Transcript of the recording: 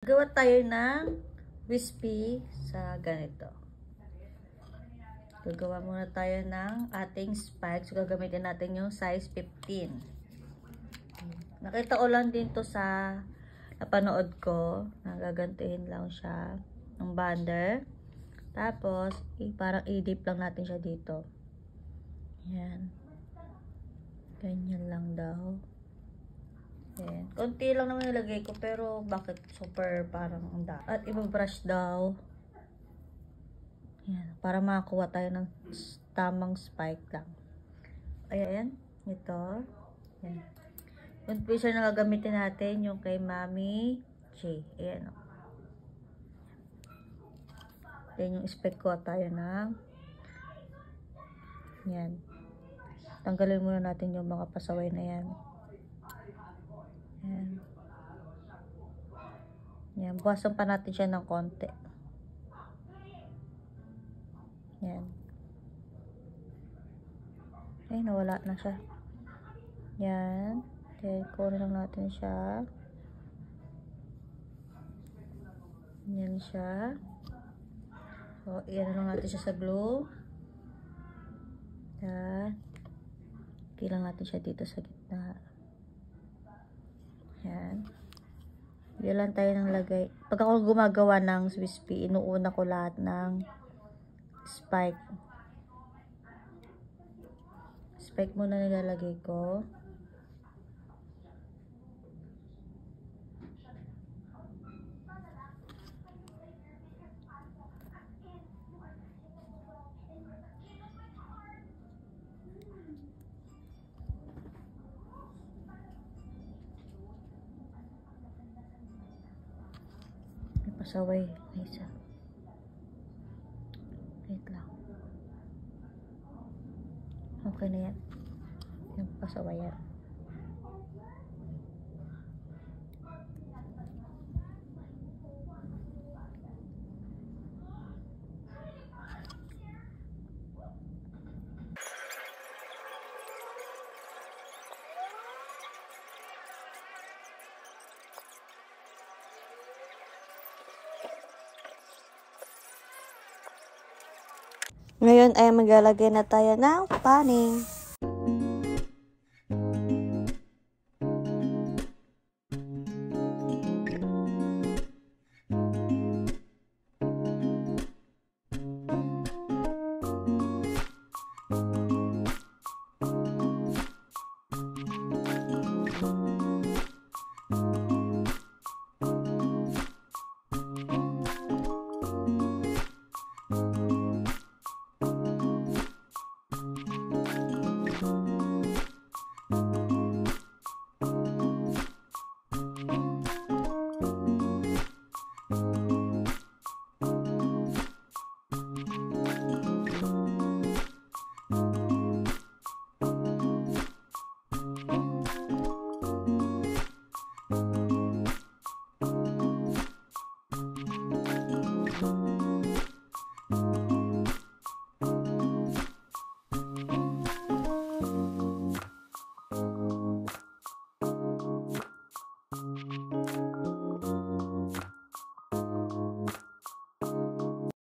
Gawa tayo ng wispy sa ganito. Gagawa muna tayo ng ating spikes. Gagamitin natin yung size 15. Nakita ko lang din to sa napanood ko. Nagagantuhin lang siya ng bander. Tapos, parang i-dip lang natin siya dito. Yan. Ganyan lang daw. Yan. Konti lang naman nilagay ko, pero bakit super parang ang dami. At ibabrush daw. Yan. Para makakuha tayo ng tamang spike lang. Ayan. Ito. Yan. Yung tweezer na gagamitin natin, yung kay Mami J. Ayan o. Yan yung spike ko tayo ng yan. Tanggalin muna natin yung mga pasaway na yan. Yan. Yan. Buwasan pa natin siya ng konti. Yan. Ay, nawala na siya. Yan. Okay, kunin lang natin siya. Yan siya. So, iyan lang natin siya sa glue. Yan. Kilang natin siya dito sa gitna. Yan. Yan lang tayo ng lagay. Pag ako gumagawa ng wispy, inuuna ko lahat ng spike. Spike muna nilalagay ko. Pasaway na isa. Wait lang. Okay na yan. Yung pasaway yan. Ngayon ay maglalagay na tayo ng paning.